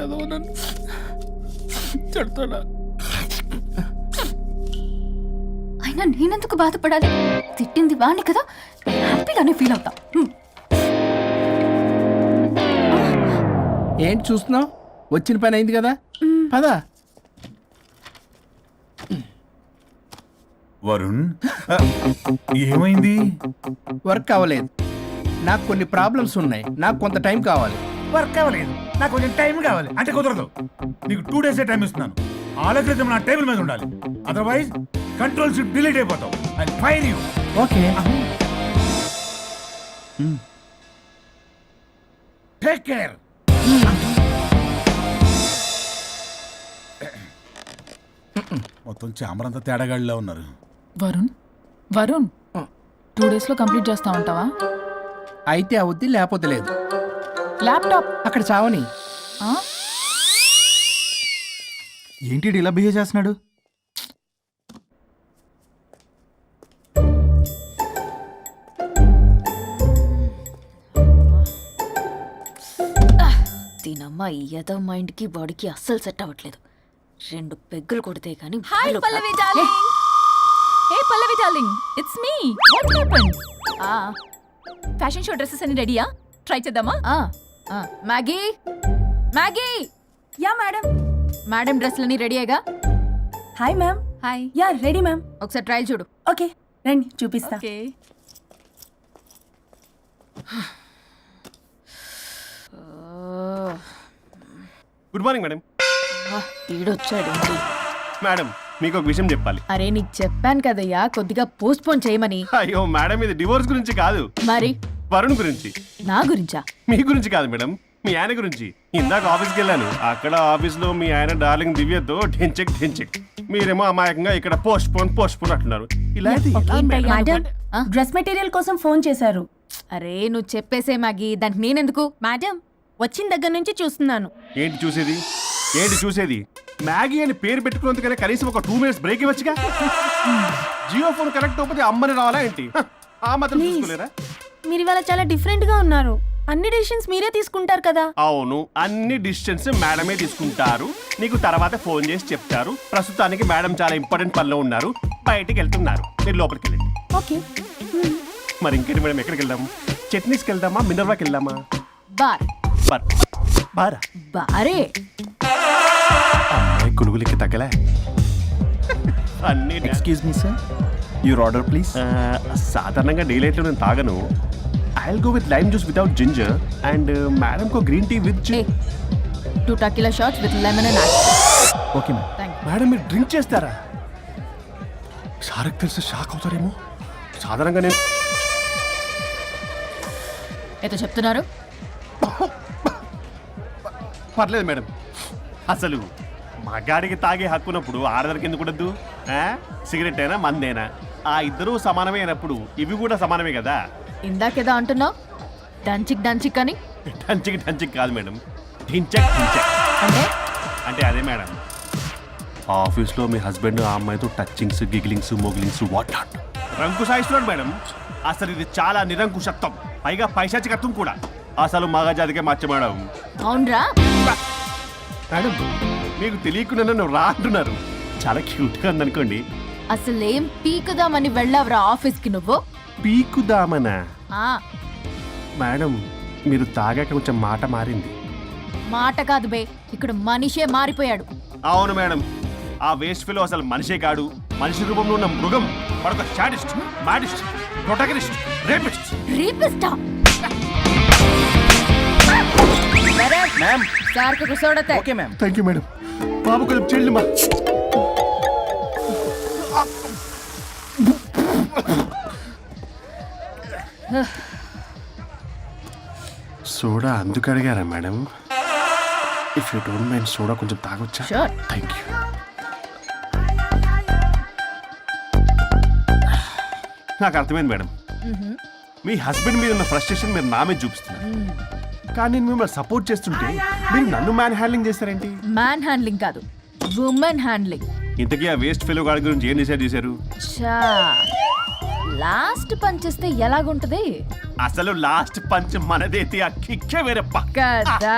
ఏదో నన్ను చెడతాడా? అయినా నేనెందుకు బాధపడాలి? తిట్టింది వాణ్ణి కదా, హ్యాపీగానే ఫీల్ అవుతా. ఏంటి చూస్తున్నావు? వచ్చిన పని అయింది కదా, పదా. వరుణ్, ఏమైంది? వర్క్ అవ్వలేదు. నాకు కొన్ని ప్రాబ్లమ్స్ ఉన్నాయి, నాకు కొంత టైం కావాలి. వర్క్ అవ్వలేదు, నాకు కొంచెం టైం కావాలి అంటే కుదరదు. నీకు 2 days టైం ఇస్తున్నాను. ఆలోచించడం నా టేబుల్ మీద ఉండాలి, అదర్వైజ్ కంట్రోల్ షిప్ డిలీట్ అయిపోతావు. I fire you. Okay, take care. మొత్తం చామరంతా తేడాగాడిలా ఉన్నారు. వరుణ్ వరుణ్ 2 days లో కంప్లీట్ చేస్తా ఉంటావా? అయితే అవుద్ది, లేకపోతే లేదు. ల్యాప్టాప్ అక్కడ చావని. ఏంటి ఇలా బిహేవ్ చేస్తున్నాడు? దీనమ్మ ఏదో మైండ్కి బాడీకి అస్సలు సెట్ అవ్వట్లేదు. 2 పెగ్గులు కొడితే కానీ. Hi Pallavi darling. Hey Pallavi darling, it's me. What happened? Fashion show dresses అన్ని రెడీయా? ట్రై చేద్దామా? Maggie Maggie. Yeah madam. Madam డ్రెస్లన్నీ రెడీయేగా? Hi ma'am. Hi. Yeah ready ma'am. ఒకసారి ట్రయల్ చూడు. ఓకే రండి చూపిస్తా. ఓకే. Good morning madam. వీడొచ్చాడు. మేడం మీకు ఒక విషయం చెప్పాలి. అరే నీకు చెప్పాను కదయ్యా కొద్దిగా పోస్ట్ పోన్ చేయమని. అయ్యో మేడం, ఇది డివోర్స్ గురించి కాదు, మరి వరుణ్ గురించి. నా గురించా? మీ గురించి కాదు మేడం, మీ ఆయన గురించి. ఇందాక ఆఫీస్కి వెళ్ళాను, అక్కడ ఆఫీస్లో మీ ఆయన డార్లింగ్ దివ్యతో ఢెంచెక్ ఢెంచెక్, మీరేమో అమాయకంగా ఇక్కడ పోస్ట్ పోన్ అంటున్నారు. ఇలా అయితే ఎలా మేడం? మేడం డ్రెస్ మెటీరియల్ కోసం ఫోన్ చేశారు. అరే నువ్వు చెప్పేసే మ్యాగీ, దానికి నేనెందుకు? మేడం వచ్చిన దగ్గర నుంచి చూస్తున్నాను. ఏంటి చూసేది? ఏంటి చూసేది? మ్యాగీ అని పేరు పెట్టుకున్నందుకనే కనీసం ఒక 2 minutes బ్రేక్ ఇవ్వచ్చుగా. జియో ఫోన్ కనెక్ట్ అవ్వకపోతే అమ్మని రావాలా ఏంటి? ఆ మాత్రం చూసుకోలేరా? మీరు ఇవాళ చాలా డిఫరెంట్ గా ఉన్నారు. అన్ని డిసిషన్స్ మీరే తీసుకుంటారు కదా. అవును, అన్ని డిసిషన్స్ మేడమే తీసుకుంటారు. నీకు తర్వాత ఫోన్ చేసి చెప్తారు. ప్రస్తుతానికి మేడం చాలా ఇంపార్టెంట్ పనిలో ఉన్నారు, బయటికి వెళ్తున్నారు. మీరు లోపలికి వెళ్ళండి. ఓకే. మరి ఇంకేంటి మేడం, ఎక్కడికి వెళ్దాము? చట్నీస్కి వెళ్దామా, మినర్వాకి వెళ్దామా? బార్. బారా? బారే. అమ్మాయి కొనుగోలుకి తగ్గలే. అన్ని excuse me sir, your order please. సాధారణంగా డే లైట్లో నేను తాగను. I'll go with lime juice without ginger and madam కో green tea with 2 tequila shots with lemon and ice. Okay ma'am. Thank you. Madam మీరు డ్రింక్ చేస్తారా? సార్కి తెలిసి షాక్ అవుతారేమో. సాధారణంగా నేను ఏదో చెప్తున్నారు. పర్లేదు మేడం. అసలు మగాడికి తాగే హక్కున్నప్పుడు ఆడదానికి ఎందుకు ఉండద్దు? సిగరెట్ అయినా మందేనా ఆ ఇద్దరూ సమానమే అయినప్పుడు ఇవి కూడా సమానమే కదా. ఇందాకేదో అంటున్నావు, డంచిక్ అని. డంచిక్ కాదు మేడం, ఢించక్ అంటే అంటే అదే మేడం, ఆఫీస్లో మీ హస్బెండ్ ఆ అమ్మాయితో టచ్చింగ్స్, గిగ్లింగ్స్, మోగిలింగ్స్ వాట్ నాట్ రంకు సాయిస్తున్నాడు మేడం. అసలు ఇది చాలా నిరంకుశత్వం, పైగా పైశాచికత్వం కూడా. అసలు మగజాతికే మచ్చ మేడం. అవునరా మేడం, మీకు తెలియకుండా నన్ను రా అంటున్నారు. చాలా క్యూట్గా ఉందనుకోండి. అసలేం పీకుదామని వెళ్ళావురా ఆఫీస్కి నువ్వు? పీకుదామనా? ఆ మేడం, మీరు తాగాక కొంచెం మాట మారింది. మాట కాదు బే, ఇక్కడ మనిషే మారిపోయాడు. అవును మేడం, ఆ వేస్ట్ ఫెలో అసలు మనిషే కాడు, మనిషి రూపంలో ఉన్న మృగం. మరొక షాడిస్ట్, మాడిస్ట్, ప్రొటగనిస్ట్, రేపిస్ట్. రీపిస్టా మ్యామ్. సార్ కు సోడతే. Okay ma'am. Thank you madam. బాబు కొంచెం చెల్లి మా సోడా అందుకు అడిగారా madam? If you don't mind soda కొంచెం తాగొచ్చా? Sure. Thank you. నాకు అర్థమైంది మేడం, మీ హస్బెండ్ మీద ఉన్న ఫ్రస్ట్రేషన్ మీరు నా మీద చూపిస్తున్నారు. కానీ నేను మిమ్మల్ని సపోర్ట్ చేస్తుంటే మీరు నన్ను మ్యాన్ హ్యాండ్లింగ్ చేస్తారేంటి? మ్యాన్ హ్యాండ్లింగ్ కాదు, ఉమెన్ హ్యాండ్లింగ్. ఇంతకీ ఆ వేస్ట్ ఫెలో గాడి గురించి ఏం డిసైడ్ చేశారు? చా లాస్ట్ పంచ్ చేస్తే ఎలాగుంటది? అసలు లాస్ట్ పంచ్ మనదైతే ఆ కిక్కే వేరే పక్క కదా.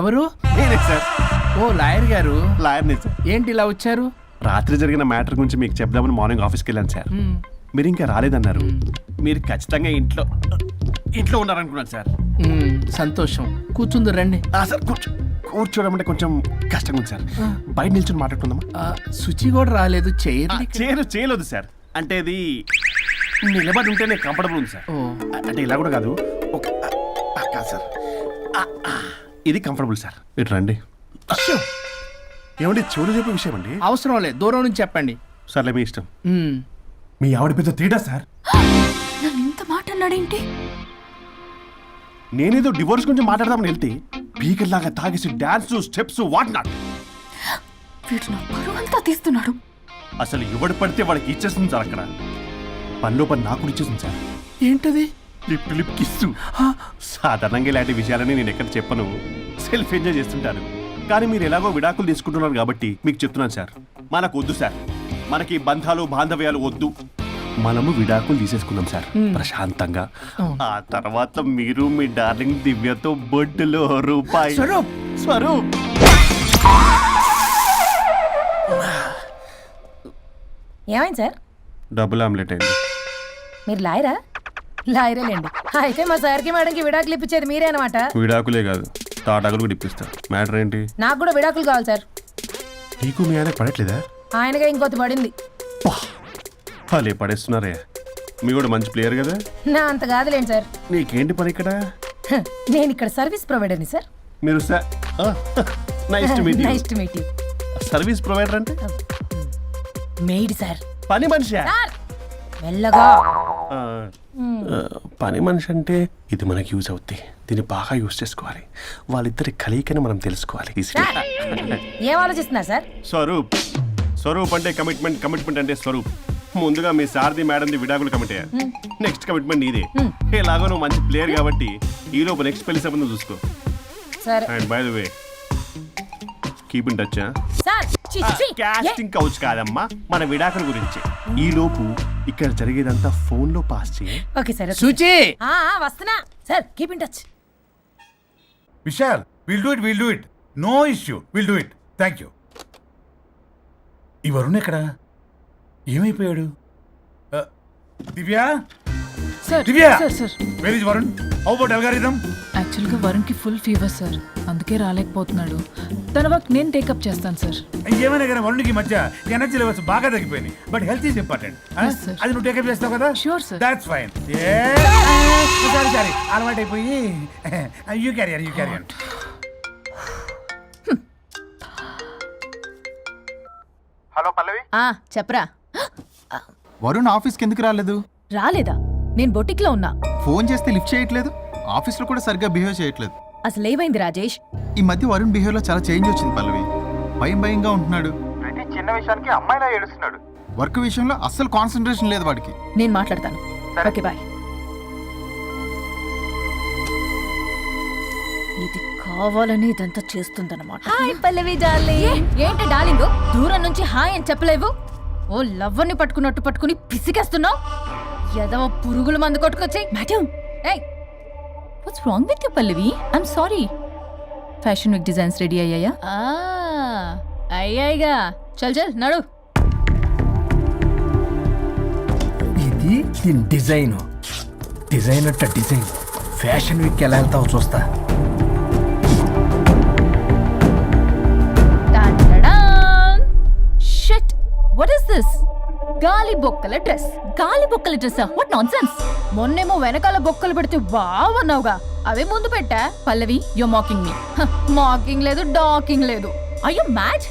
ఎవరు? నేనే సార్, ఓ లాయర్ గారు. లాయర్నే సార్. ఏంటి ఇలా వచ్చారు? రాత్రి జరిగిన మ్యాటర్ గురించి మీకు చెప్దామని మార్నింగ్ ఆఫీస్కి వెళ్ళాను సార్. మీరు ఇంకా రాలేదన్నారు. మీరు ఖచ్చితంగా ఇంట్లో ఉన్నారనుకున్నాను సార్. సంతోషం. కూర్చుంది రండి. సార్ కూర్చోవడం అంటే కొంచెం కష్టంగా ఉంది సార్. బయట నిల్చొని మాట్లాడుకుందామా? శుచి కూడా రాలేదు. చేయలేదు సార్. అంటే ఇది నిలబడి ఉంటేనే కంఫర్టబుల్ ఉంది సార్. అంటే ఇలా కూడా కాదు. కాదు సార్, ఇది కంఫర్టబుల్ సార్. ఇటు రండి. ఏమండి చెవులు చెప్పే విషయం అండి. అవసరం లేదు, దూరం నుంచి చెప్పండి. సర్లే మీ ఇష్టం. మీ ఆవిడ పెద్ద తేడా సార్. నన్ను ఇంత మాట అన్నాడేంటి? నేనేదో డివోర్స్ గురించి మాట్లాడదామని వెళ్తే పీకల్లాగా తాగేసి డాన్స్ స్టెప్స్ వాట్ నాట్. వీడు నా పరువు అంతా తీస్తున్నాడు. అసలు ఎవడు పడితే వాడికి ఇచ్చేస్తుంది సార్. అక్కడ పనిలో పని నాకు ఇచ్చేస్తుంది సార్. ఏంటది? Lip kiss. సాధారణంగా ఇలాంటి విషయాలని నేను ఎక్కడ చెప్పను. సెల్ఫ్ ఎంజాయ్ చేస్తుంటాను. కానీ మీరు ఎలాగో విడాకులు తీసుకుంటున్నారు కాబట్టి మీకు చెప్తున్నాను సార్, మనకు వద్దు సార్. మనకి బంధాలు బాంధవ్యాలు వద్దు. మనము విడాకులు తీసేసుకుందాం సార్ ప్రశాంతంగా. ఆ తర్వాత మీరు మీ డార్లింగ్ దివ్యతో బొడ్డులో రూపాయి. స్వరూప్ ఏమైంది సార్? డబుల్ ఆమ్లెట్ అయింది. మీరు లాయరా? లాయరేలేండి. అయితే మా సార్కి మేడంకి విడాకులు ఇప్పించేది మీరే అనమాట. విడాకులే కాదు, తాటాకులు కూడా ఇప్పిస్తారు. మ్యాటర్ ఏంటి? నాకు కూడా విడాకులు కావాలి సార్. నీకు మీ ఆయన పడట్లేదా? ఆయనగా ఇంకొకటి పడింది. వాళ్ళే పడేస్తున్నారే. మీ కూడా మంచి ప్లేయర్ కదా. నా అంత కాదులేండి సార్. నీకేంటి పని ఇక్కడ? నేను ఇక్కడ సర్వీస్ ప్రొవైడర్ని సార్. మీరు nice to meet you. Nice to meet you. Service provider అంటే మెయిడ్ సార్. పని మనిషి. మెల్లగా. పని మనిషి అంటే ఇది మనకి యూజ్ అవుద్ది. దీన్ని బాగా యూజ్ చేసుకోవాలి. వాళ్ళిద్దరి కలయికని మనం తెలుసుకోవాలి. ఏం ఆలోచిస్తున్నారు సార్? స్వరూప్ అంటే కమిట్మెంట్ అంటే స్వరూప్. ముందుగా మీ సారథి మేడంది విడాకులు కమిట్ అయ్యారు. నెక్స్ట్ కమిట్మెంట్ నీదే. ఎలాగో నువ్వు మంచి ప్లేయర్ కాబట్టి ఈ లోపు నెక్స్ట్ పెళ్లి సంబంధం చూసుకో. సరే. And by the way keep in touch. Sir casting couch కాదమ్మా, మన విడాకుల గురించి. ఈ లోపు ఇక్కడ జరిగేదంతా ఫోన్ లో పాస్ చేయి. Okay sir. శుచి వస్తున్నా sir. Keep in touch. Vishal, will do it. No issue, will do it. Thank you. ఈ వరుణ్ ఎక్కడ? ఏమైపోయాడు? Divya, sir Divya, sir where is Varun? How about algorithm? యాక్చువల్గా వరుణ్కి ఫుల్ ఫీవర్ సార్, అందుకే రాలేకపోతున్నాడు. తన వర్క్ నేను టేకప్ చేస్తాను సార్. ఏమైనా కానీ వరుణ్కి ఈ మధ్య ఎనర్జీ లెవెల్స్ బాగా తగ్గిపోయినాయి. But health is important. Yes, sir. అది నువ్వు టేకప్ చేస్తావు కదా? Sure, sir. That's fine. Sorry అలవాటు అయిపోయి. You carrier. హలో పల్లవి. చెప్పరా. వరుణ్ ఆఫీస్కి ఎందుకు రాలేదు? రాలేదా? నేను బొటిక్లో ఉన్నా. ఫోన్ చేస్తే లిఫ్ట్ చేయట్లేదు. ఆఫీస్లో కూడా సరిగ్గా బిహేవ్ చేయట్లేదు. అసలు ఏమైంది రాజేష్? ఈ మధ్య వరుణ్ బిహేవ్లో చాలా చేంజ్ వచ్చింది పల్లవి. భయంగా ఉంటున్నాడు. ప్రతి చిన్న విషయానికి అమ్మాయిలా ఏడుస్తున్నాడు. వర్క్ విషయంలో అస్సలు కాన్సన్ట్రేషన్ లేదు వాడికి. నేను మాట్లాడతాను. Okay bye. ఇది కావాలని ఇదంతా చేస్తుందన్నమాట. Hi Pallavi darling. ఏంటి డార్లింగ్? దూరం నుంచి హాయ్ అని చెప్పలేవు. ఓ లవ్వర్ని పట్టుకున్నట్టు పట్టుకుని పిసికేస్తున్నావు. ఏదో పురుగుల మందు కొట్టుకొచ్చి. మేడం, ఏయ్, what's wrong with you Pallavi? I'm sorry. Fashion week designs ready అయ్యాయా? అయ్యాయిగా. చల్ నడు. ఇది దీని డిజైన్ అట్ట డిజైన్. ఫ్యాషన్ వీక్ ఎలా వెళ్తావు చూస్తా. Shit, what is this? గాలి బొక్కల డ్రెస్. గాలి బొక్కల డ్రెస్సా? What nonsense. మొన్నేమో వెనకాల బొక్కలు పెడితే వావ్ అన్నావుగా, అవే ముందు పెట్టా. Pallavi, you mocking me. Mocking లేదు, డాకింగ్ లేదు. Are you mad?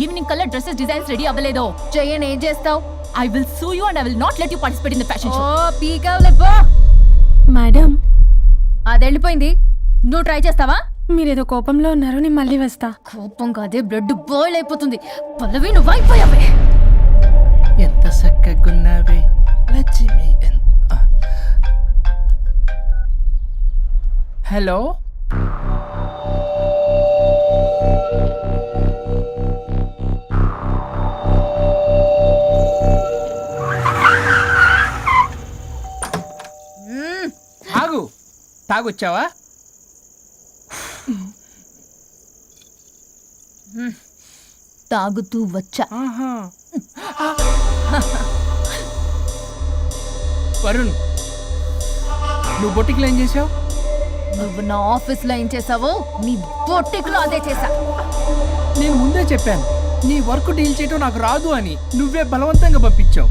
ఈవినింగ్ కల్లా డ్రెస్సెస్ డిజైన్స్ రెడీ అవ్వలేదో చెయ్యని ఏం చేస్తావు? I will sue you and I will not let you participate in the fashion show. ఓ పీకావులే పో. మేడం, అది వెళ్ళిపోయింది. నువ్వు ట్రై చేస్తావా? మీరేదో కోపంలో ఉన్నారు, నేను మళ్ళీ వస్తా. కోపం కాదే, బ్లడ్ బాయిల్ అయిపోతుంది. పల్లవి, నువ్వు అయిపోయావే. ఎంత చక్కగున్నావే లక్ష్మి. హలో, తాగొచ్చావా? తాగుతూ వచ్చా. వరుణ్, నువ్వు బొటిక్లో ఏం చేసావు? నువ్వు నా ఆఫీస్లో ఏం చేసావో నీ బొట్టిక్లో అదే చేశా. నేను ముందే చెప్పాను నీ వర్క్ డీల్ చేయటం నాకు రాదు అని. నువ్వే బలవంతంగా పంపించావు.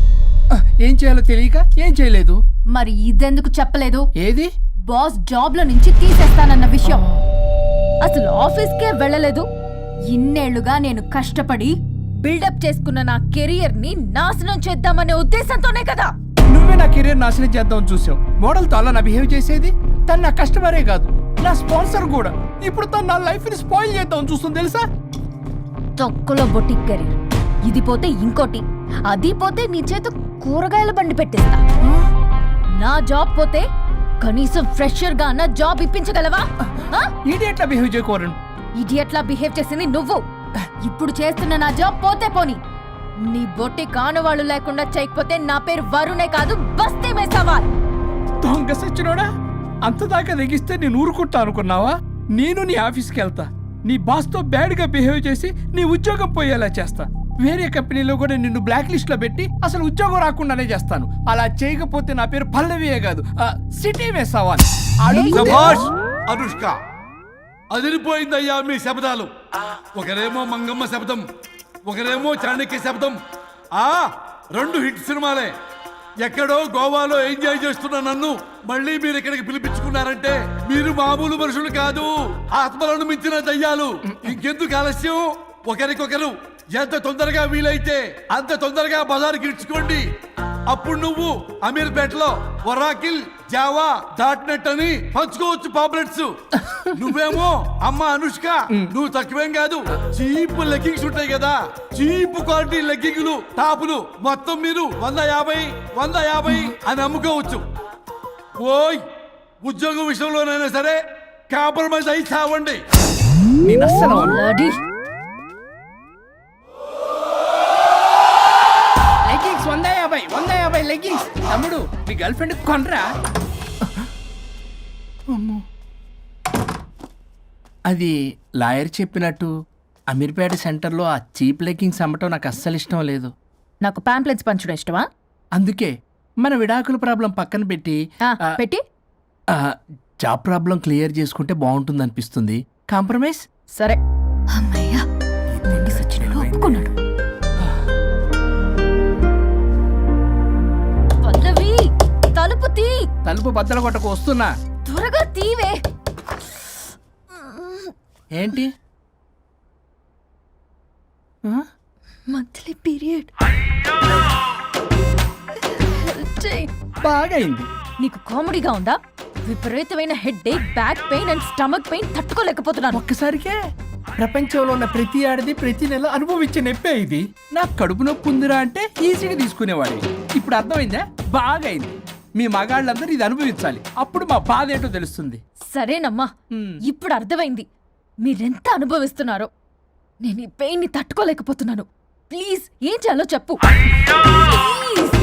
ఏం చేయాలో తెలియక ఏం చేయలేదు. మరి ఇదెందుకు చెప్పలేదు? ఏది? బాస్ జాబ్ లో నుంచి తీసేస్తానన్న విషయం. అసలు ఆఫీస్కే వెళ్ళలేదు. ఇన్నేళ్లుగా నేను కష్టపడి బిల్డప్ చేసుకున్న నా కెరియర్ ని నాశనం చేద్దామనే ఉద్దేశంతోనే కదా. నువ్వే నా కెరీర్ నాశనం చేద్దామని చూసావు. మోడల్తో అలా నా బిహేవ్ చేసేది. తను నా కస్టమరే కాదు, నా స్పాన్సర్ కూడా. ఇప్పుడు తను నా లైఫ్ ని స్పాయిల్ చేద్దామని చూస్తుంది తెలుసా? తొక్కలో బొటిక్ కెరీర్. ఇది పోతే ఇంకోటి, అది పోతే నీ చేత కూరగాయల బండి పెట్టిస్తా. నా జాబ్ పోతే కనీసం ఫ్రెషర్ గా నా జాబ్ ఇప్పించగలవా? ఇడియట్లా బిహేవ్ చేయకూడదు. ఇడియట్లా బిహేవ్ చేసింది నువ్వు. ఇప్పుడు చేస్తున్న నా జాబ్ పోతే పోని, నీ బొట్టి కానువాళ్ళు లేకుండా చేయకపోతే నా పేరు వరుణే కాదు, బస్తీ మే సవాల్. దొంగ సచ్చినోడా, అంతదాకా తెగిస్తే నేను ఊరుకుంటా అనుకున్నావా? నేను నీ ఆఫీస్కి వెళ్తా, నీ బాస్తో బ్యాడ్గా బిహేవ్ చేసి నీ ఉద్యోగం పోయేలా చేస్తా. వేరే కంపెనీలో కూడా నిన్ను బ్లాక్ లిస్ట్ లో పెట్టి అసలు ఉద్యోగం రాకుండానే చేస్తాను. అలా చేయకపోతే నా పేరు పల్లవియే కాదు, సిటీ మే సవాల్. అనుష్క, అదిరిపోయిందయ్యా మీ శబ్దాలు. ఒకరేమో మంగమ్మ శబ్దం, ఒకరేమో చాణక్య శబ్దం. రెండు హిట్ సినిమాలే. ఎక్కడో గోవాలో ఎంజాయ్ చేస్తున్న నన్ను మళ్ళీ మీరు ఇక్కడికి పిలిపించుకున్నారంటే మీరు మామూలు మనుషులు కాదు, ఆత్మలను మించిన దయ్యాలు. ఇంకెందుకు ఆలస్యం? ఒకరికొకరు ఎంత తొందరగా వీలైతే అంత తొందరగా బజారుకి ఇడ్చుకోండి. అప్పుడు నువ్వు అమీర్పేటలో వరాకిల్, జావా, డాట్నెట్ అని పంచుకోవచ్చు పాంప్లెట్స్. నువ్వేమో అమ్మ అనుష్క, నువ్వు తక్కువేం కాదు. చీప్ లెగ్గింగ్స్ ఉంటాయి కదా, చీప్ క్వాలిటీ లెగ్గింగ్లు, టాపులు మొత్తం మీరు 150 అని అమ్ముకోవచ్చు. ఓయ్, ఉద్యోగం విషయంలోనైనా సరే కాంప్రమైజ్ అయి చావండి. నేను అస్సలు లెగ్గింగ్స్ 150 లెగ్గింగ్స్. తమ్ముడు, మీ గర్ల్ ఫ్రెండ్ కొనరా? అది లాయర్ చెప్పినట్టు అమీర్పేట సెంటర్లో ఆ చీప్ లెగ్గింగ్స్ అమ్మటం నాకు అస్సలు ఇష్టం లేదు. నాకు పాంప్లెట్స్ పంచడం ఇష్టమా? అందుకే మన విడాకుల ప్రాబ్లం పక్కన పెట్టి పెట్టి జాబ్ ప్రాబ్లం క్లియర్ చేసుకుంటే బాగుంటుంది అనిపిస్తుంది. కాంప్రమైజ్? సరే. అమ్మయ్యా, సచ్చినోడు ఒప్పుకున్నాడు. పల్లవి, తలుపు తీ. తలుపు బద్దలు కొట్టకు, వస్తున్నా. త్వరగా తీవే. ఏంటి? Monthly period. బాగా అయింది. నీకు కామెడీగా ఉందా? విపరీతమైన headache, back pain and stomach pain తట్టుకోలేకపోతున్నాను. ఒక్కసారికే ప్రపంచంలో ఉన్న ప్రతి ఆడది ప్రతి నెల అనుభవించే నొప్పే ఇది. నాకు కడుపు నొప్పి ఉందిరా అంటే ఈజీగా తీసుకునేవాడి. ఇప్పుడు అర్థమైందా? బాగా అయింది. మీ మగాళ్ళందరూ ఇది అనుభవించాలి, అప్పుడు మా బాధ ఏంటో తెలుస్తుంది. సరేనమ్మా, ఇప్పుడు అర్థమైంది మీరెంత అనుభవిస్తున్నారో. నేను ఈ పెయిన్ ని తట్టుకోలేకపోతున్నాను. ప్లీజ్, ఏం చేయాలో చెప్పు. ప్లీజ్.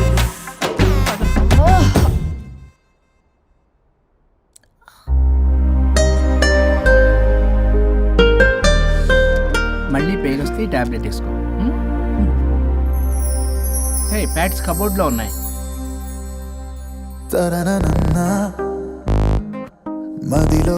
మళ్ళీ పెయిన్ వస్తే ఈ టాబ్లెట్ వేసుకో. హే, ప్యాడ్స్ కబోర్డ్లో ఉన్నాయి. మదిలో